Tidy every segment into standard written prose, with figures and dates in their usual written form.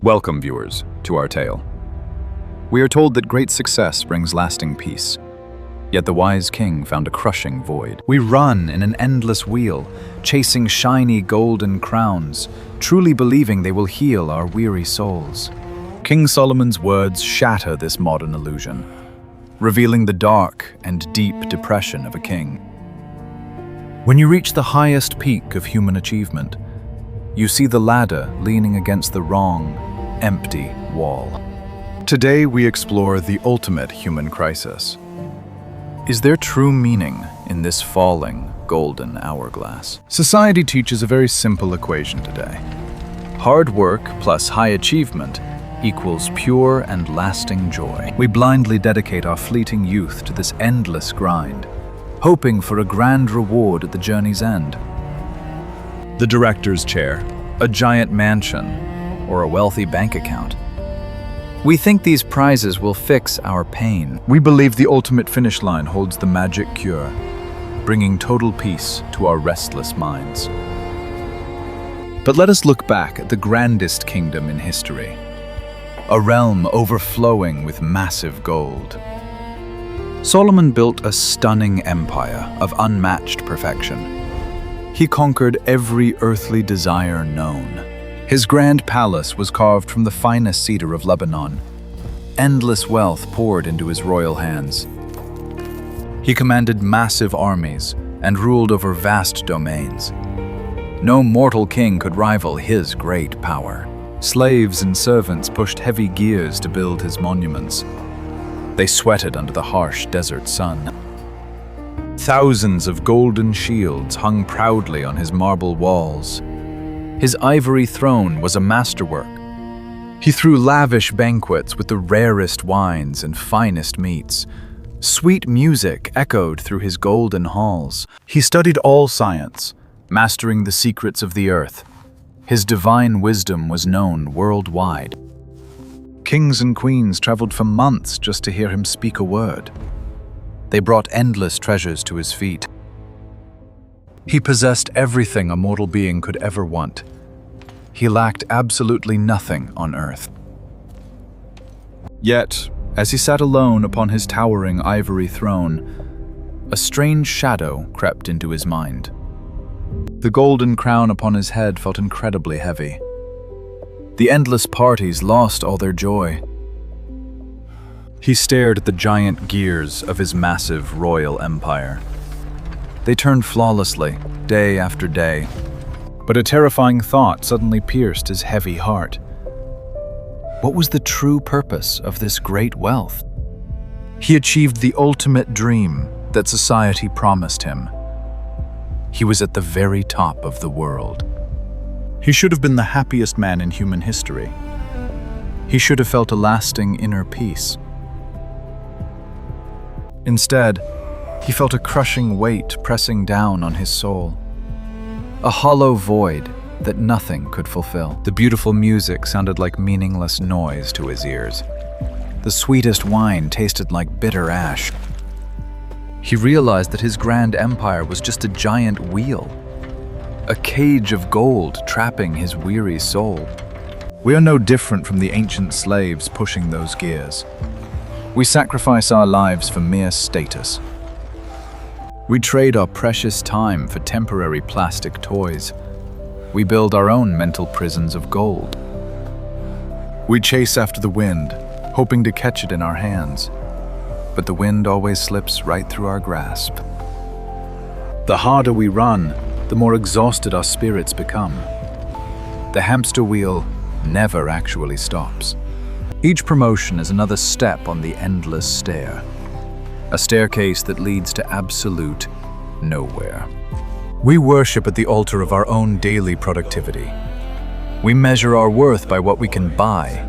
Welcome, viewers, to our tale. We are told that great success brings lasting peace. Yet the wise king found a crushing void. We run in an endless wheel, chasing shiny golden crowns, truly believing they will heal our weary souls. King Solomon's words shatter this modern illusion, revealing the dark and deep depression of a king. When you reach the highest peak of human achievement, you see the ladder leaning against the wrong, empty wall. Today we explore the ultimate human crisis. Is there true meaning in this falling golden hourglass? Society teaches a very simple equation today. Hard work plus high achievement equals pure and lasting joy. We blindly dedicate our fleeting youth to this endless grind, hoping for a grand reward at the journey's end. The director's chair, a giant mansion, or a wealthy bank account. We think these prizes will fix our pain. We believe the ultimate finish line holds the magic cure, bringing total peace to our restless minds. But let us look back at the grandest kingdom in history, a realm overflowing with massive gold. Solomon built a stunning empire of unmatched perfection. He conquered every earthly desire known. His grand palace was carved from the finest cedar of Lebanon. Endless wealth poured into his royal hands. He commanded massive armies and ruled over vast domains. No mortal king could rival his great power. Slaves and servants pushed heavy gears to build his monuments. They sweated under the harsh desert sun. Thousands of golden shields hung proudly on his marble walls. His ivory throne was a masterwork. He threw lavish banquets with the rarest wines and finest meats. Sweet music echoed through his golden halls. He studied all science, mastering the secrets of the earth. His divine wisdom was known worldwide. Kings and queens traveled for months just to hear him speak a word. They brought endless treasures to his feet. He possessed everything a mortal being could ever want. He lacked absolutely nothing on earth. Yet, as he sat alone upon his towering ivory throne, a strange shadow crept into his mind. The golden crown upon his head felt incredibly heavy. The endless parties lost all their joy. He stared at the giant gears of his massive royal empire. They turned flawlessly, day after day. But a terrifying thought suddenly pierced his heavy heart. What was the true purpose of this great wealth? He achieved the ultimate dream that society promised him. He was at the very top of the world. He should have been the happiest man in human history. He should have felt a lasting inner peace. Instead, he felt a crushing weight pressing down on his soul. A hollow void that nothing could fulfill. The beautiful music sounded like meaningless noise to his ears. The sweetest wine tasted like bitter ash. He realized that his grand empire was just a giant wheel, a cage of gold trapping his weary soul. We are no different from the ancient slaves pushing those gears. We sacrifice our lives for mere status. We trade our precious time for temporary plastic toys. We build our own mental prisons of gold. We chase after the wind, hoping to catch it in our hands. But the wind always slips right through our grasp. The harder we run, the more exhausted our spirits become. The hamster wheel never actually stops. Each promotion is another step on the endless stair. A staircase that leads to absolute nowhere. We worship at the altar of our own daily productivity. We measure our worth by what we can buy.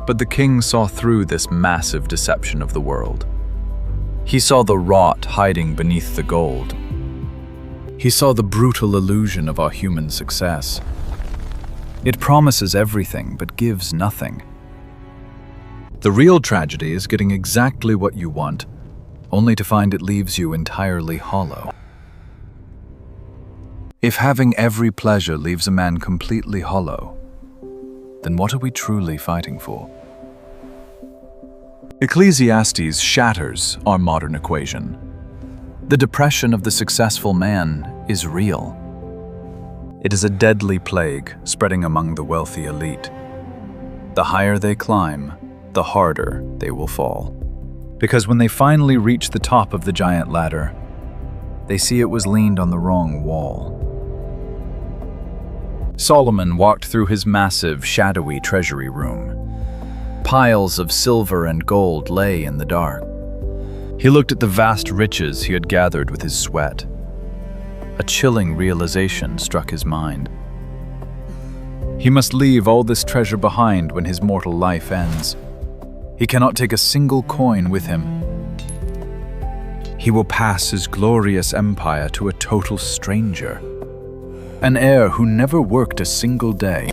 But the king saw through this massive deception of the world. He saw the rot hiding beneath the gold. He saw the brutal illusion of our human success. It promises everything but gives nothing. The real tragedy is getting exactly what you want, only to find it leaves you entirely hollow. If having every pleasure leaves a man completely hollow, then what are we truly fighting for? Ecclesiastes shatters our modern equation. The depression of the successful man is real. It is a deadly plague spreading among the wealthy elite. The higher they climb, the harder they will fall. Because when they finally reach the top of the giant ladder, they see it was leaned on the wrong wall. Solomon walked through his massive, shadowy treasury room. Piles of silver and gold lay in the dark. He looked at the vast riches he had gathered with his sweat. A chilling realization struck his mind. He must leave all this treasure behind when his mortal life ends. He cannot take a single coin with him. He will pass his glorious empire to a total stranger, an heir who never worked a single day.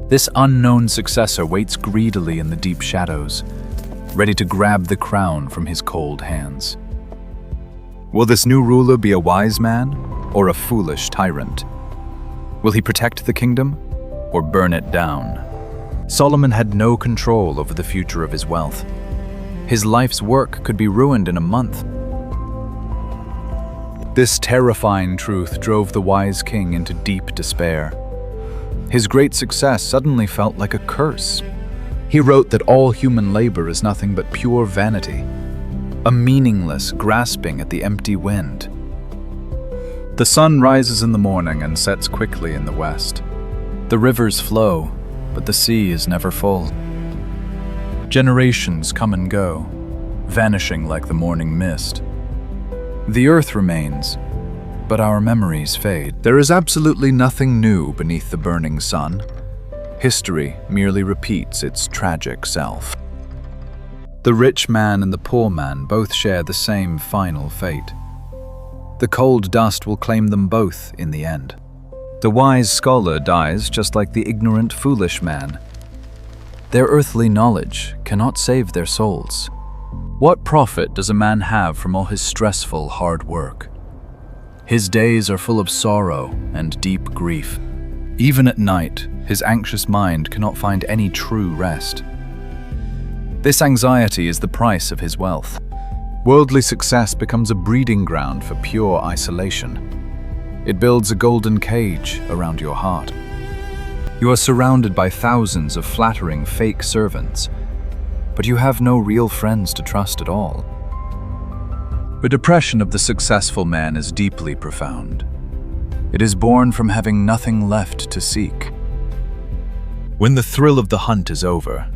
This unknown successor waits greedily in the deep shadows, ready to grab the crown from his cold hands. Will this new ruler be a wise man or a foolish tyrant? Will he protect the kingdom or burn it down? Solomon had no control over the future of his wealth. His life's work could be ruined in a month. This terrifying truth drove the wise king into deep despair. His great success suddenly felt like a curse. He wrote that all human labor is nothing but pure vanity, a meaningless grasping at the empty wind. The sun rises in the morning and sets quickly in the west. The rivers flow, but the sea is never full. Generations come and go, vanishing like the morning mist. The earth remains, but our memories fade. There is absolutely nothing new beneath the burning sun. History merely repeats its tragic self. The rich man and the poor man both share the same final fate. The cold dust will claim them both in the end. The wise scholar dies just like the ignorant, foolish man. Their earthly knowledge cannot save their souls. What profit does a man have from all his stressful, hard work? His days are full of sorrow and deep grief. Even at night, his anxious mind cannot find any true rest. This anxiety is the price of his wealth. Worldly success becomes a breeding ground for pure isolation. It builds a golden cage around your heart. You are surrounded by thousands of flattering fake servants, but you have no real friends to trust at all. The depression of the successful man is deeply profound. It is born from having nothing left to seek. When the thrill of the hunt is over,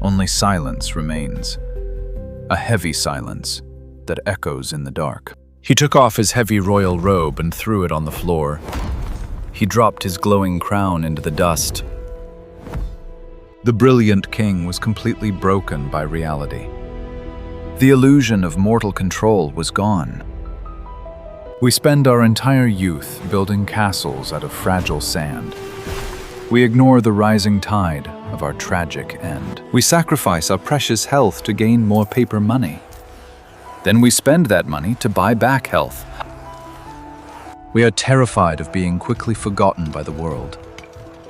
only silence remains. A heavy silence that echoes in the dark. He took off his heavy royal robe and threw it on the floor. He dropped his glowing crown into the dust. The brilliant king was completely broken by reality. The illusion of mortal control was gone. We spend our entire youth building castles out of fragile sand. We ignore the rising tide of our tragic end. We sacrifice our precious health to gain more paper money. Then we spend that money to buy back health. We are terrified of being quickly forgotten by the world.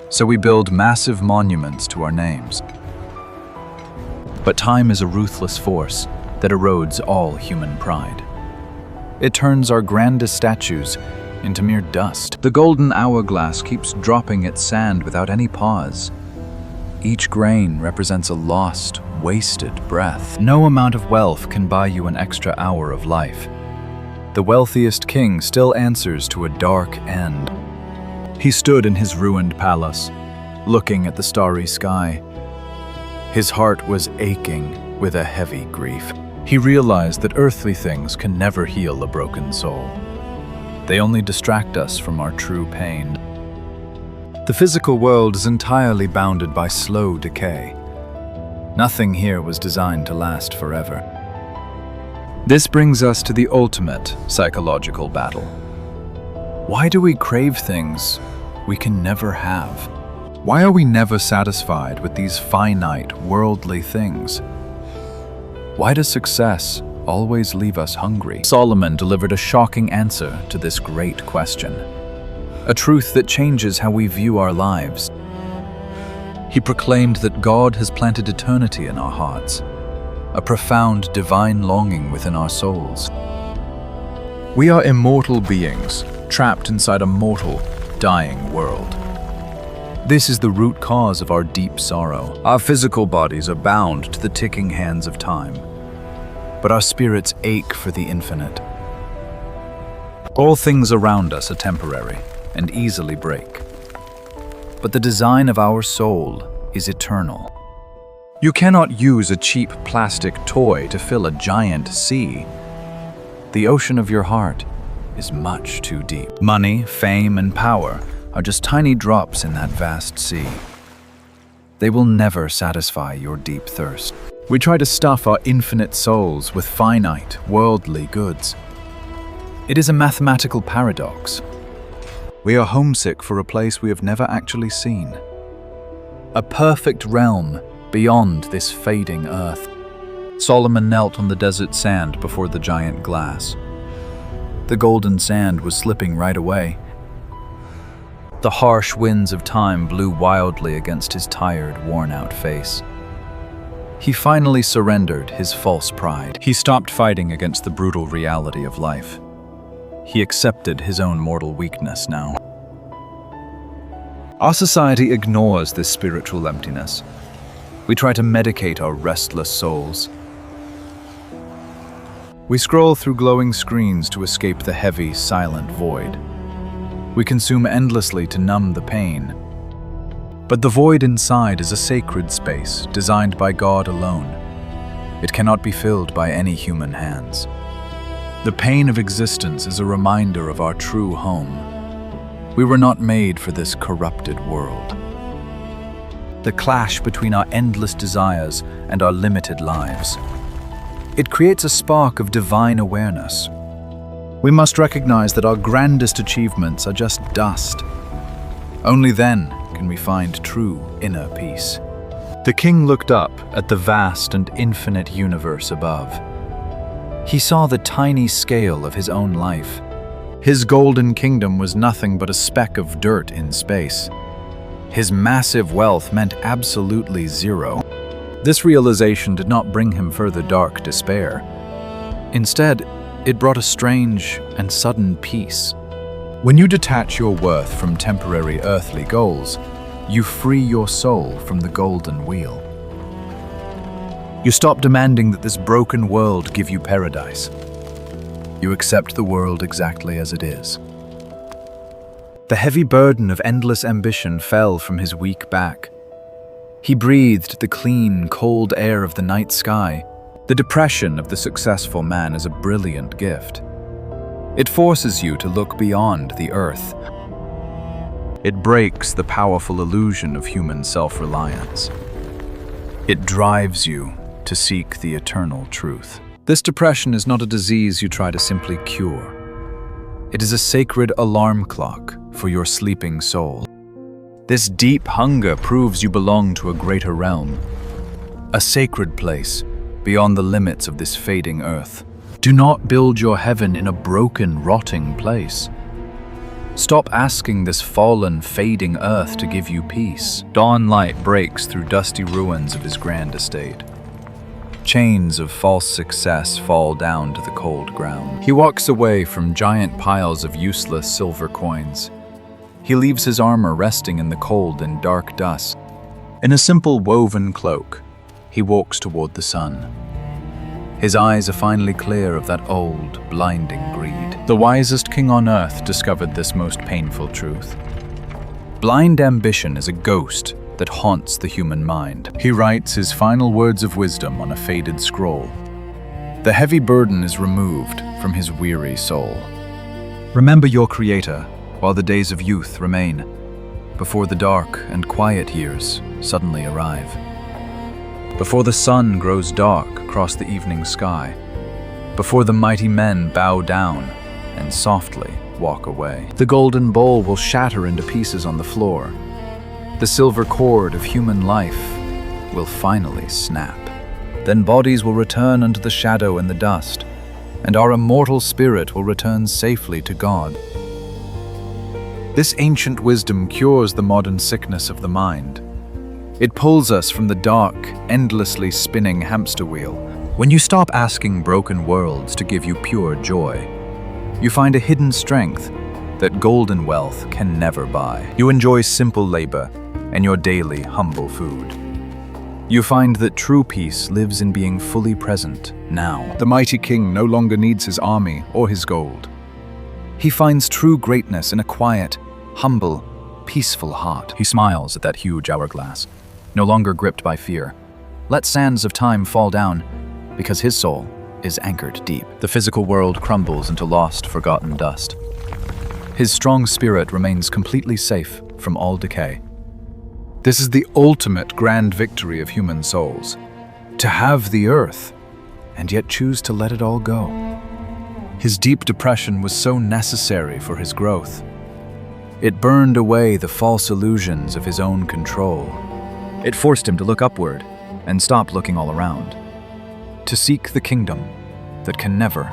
So we build massive monuments to our names. But time is a ruthless force that erodes all human pride. It turns our grandest statues into mere dust. The golden hourglass keeps dropping its sand without any pause. Each grain represents a lost, wasted breath. No amount of wealth can buy you an extra hour of life. The wealthiest king still answers to a dark end. He stood in his ruined palace, looking at the starry sky. His heart was aching with a heavy grief. He realized that earthly things can never heal a broken soul. They only distract us from our true pain. The physical world is entirely bounded by slow decay. Nothing here was designed to last forever. This brings us to the ultimate psychological battle. Why do we crave things we can never have? Why are we never satisfied with these finite, worldly things? Why does success always leave us hungry? Solomon delivered a shocking answer to this great question. A truth that changes how we view our lives. He proclaimed that God has planted eternity in our hearts, a profound divine longing within our souls. We are immortal beings, trapped inside a mortal, dying world. This is the root cause of our deep sorrow. Our physical bodies are bound to the ticking hands of time, but our spirits ache for the infinite. All things around us are temporary and easily break, but the design of our soul is eternal. You cannot use a cheap plastic toy to fill a giant sea. The ocean of your heart is much too deep. Money, fame, and power are just tiny drops in that vast sea. They will never satisfy your deep thirst. We try to stuff our infinite souls with finite, worldly goods. It is a mathematical paradox. We are homesick for a place we have never actually seen. A perfect realm beyond this fading earth. Solomon knelt on the desert sand before the giant glass. The golden sand was slipping right away. The harsh winds of time blew wildly against his tired, worn-out face. He finally surrendered his false pride. He stopped fighting against the brutal reality of life. He accepted his own mortal weakness now. Our society ignores this spiritual emptiness. We try to medicate our restless souls. We scroll through glowing screens to escape the heavy, silent void. We consume endlessly to numb the pain. But the void inside is a sacred space designed by God alone. It cannot be filled by any human hands. The pain of existence is a reminder of our true home. We were not made for this corrupted world. The clash between our endless desires and our limited lives. It creates a spark of divine awareness. We must recognize that our grandest achievements are just dust. Only then can we find true inner peace. The king looked up at the vast and infinite universe above. He saw the tiny scale of his own life. His golden kingdom was nothing but a speck of dirt in space. His massive wealth meant absolutely zero. This realization did not bring him further dark despair. Instead, it brought a strange and sudden peace. When you detach your worth from temporary earthly goals, you free your soul from the golden wheel. You stop demanding that this broken world give you paradise. You accept the world exactly as it is. The heavy burden of endless ambition fell from his weak back. He breathed the clean, cold air of the night sky. The depression of the successful man is a brilliant gift. It forces you to look beyond the earth. It breaks the powerful illusion of human self-reliance. It drives you to seek the eternal truth. This depression is not a disease you try to simply cure. It is a sacred alarm clock for your sleeping soul. This deep hunger proves you belong to a greater realm, a sacred place beyond the limits of this fading earth. Do not build your heaven in a broken, rotting place. Stop asking this fallen, fading earth to give you peace. Dawn light breaks through dusty ruins of his grand estate. Chains of false success fall down to the cold ground. He walks away from giant piles of useless silver coins. He leaves his armor resting in the cold and dark dust. In a simple woven cloak, he walks toward the sun. His eyes are finally clear of that old, blinding greed. The wisest king on earth discovered this most painful truth. Blind ambition is a ghost that haunts the human mind. He writes his final words of wisdom on a faded scroll. The heavy burden is removed from his weary soul. Remember your Creator while the days of youth remain, before the dark and quiet years suddenly arrive. Before the sun grows dark across the evening sky, before the mighty men bow down and softly walk away. The golden bowl will shatter into pieces on the floor. The silver cord of human life will finally snap. Then bodies will return unto the shadow and the dust, and our immortal spirit will return safely to God. This ancient wisdom cures the modern sickness of the mind. It pulls us from the dark, endlessly spinning hamster wheel. When you stop asking broken worlds to give you pure joy, you find a hidden strength that golden wealth can never buy. You enjoy simple labor and your daily humble food. You find that true peace lives in being fully present now. The mighty king no longer needs his army or his gold. He finds true greatness in a quiet, humble, peaceful heart. He smiles at that huge hourglass, no longer gripped by fear. Let sands of time fall down, because his soul is anchored deep. The physical world crumbles into lost, forgotten dust. His strong spirit remains completely safe from all decay. This is the ultimate grand victory of human souls. To have the earth, and yet choose to let it all go. His deep depression was so necessary for his growth. It burned away the false illusions of his own control. It forced him to look upward and stop looking all around. To seek the kingdom that can never,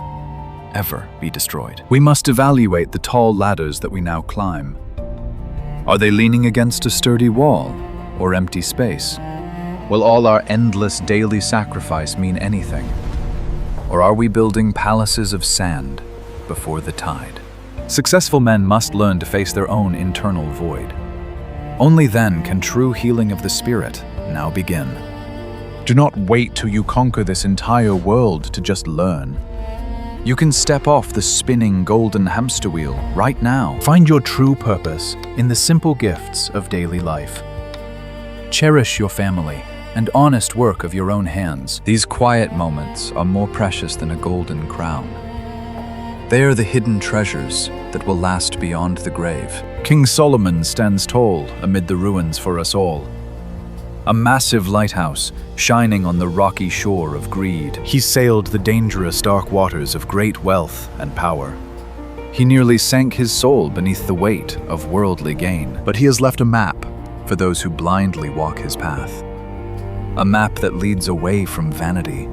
ever be destroyed. We must evaluate the tall ladders that we now climb. Are they leaning against a sturdy wall or empty space? Will all our endless daily sacrifice mean anything? Or are we building palaces of sand before the tide? Successful men must learn to face their own internal void. Only then can true healing of the spirit now begin. Do not wait till you conquer this entire world to just learn. You can step off the spinning golden hamster wheel right now. Find your true purpose in the simple gifts of daily life. Cherish your family and honest work of your own hands. These quiet moments are more precious than a golden crown. They are the hidden treasures that will last beyond the grave. King Solomon stands tall amid the ruins for us all. A massive lighthouse shining on the rocky shore of greed. He sailed the dangerous dark waters of great wealth and power. He nearly sank his soul beneath the weight of worldly gain. But he has left a map for those who blindly walk his path. A map that leads away from vanity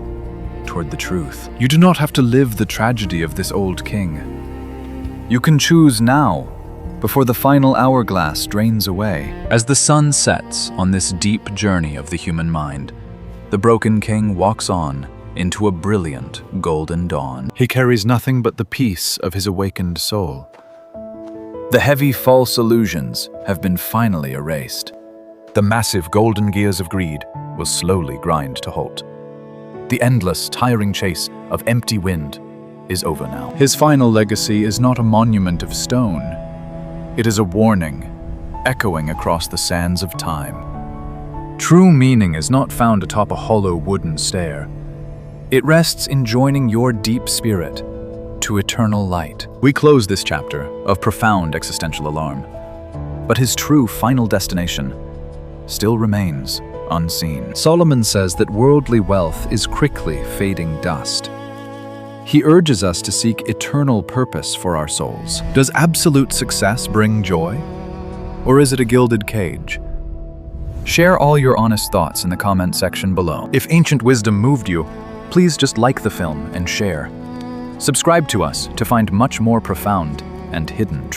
toward the truth. You do not have to live the tragedy of this old king. You can choose now, before the final hourglass drains away. As the sun sets on this deep journey of the human mind, the broken king walks on into a brilliant golden dawn. He carries nothing but the peace of his awakened soul. The heavy false illusions have been finally erased. The massive golden gears of greed will slowly grind to halt. The endless, tiring chase of empty wind is over now. His final legacy is not a monument of stone. It is a warning, echoing across the sands of time. True meaning is not found atop a hollow wooden stair. It rests in joining your deep spirit to eternal light. We close this chapter of profound existential alarm, but his true final destination still remains unseen. Solomon says that worldly wealth is quickly fading dust. He urges us to seek eternal purpose for our souls. Does absolute success bring joy? Or is it a gilded cage? Share all your honest thoughts in the comment section below. If ancient wisdom moved you, please just like the film and share. Subscribe to us to find much more profound and hidden truth.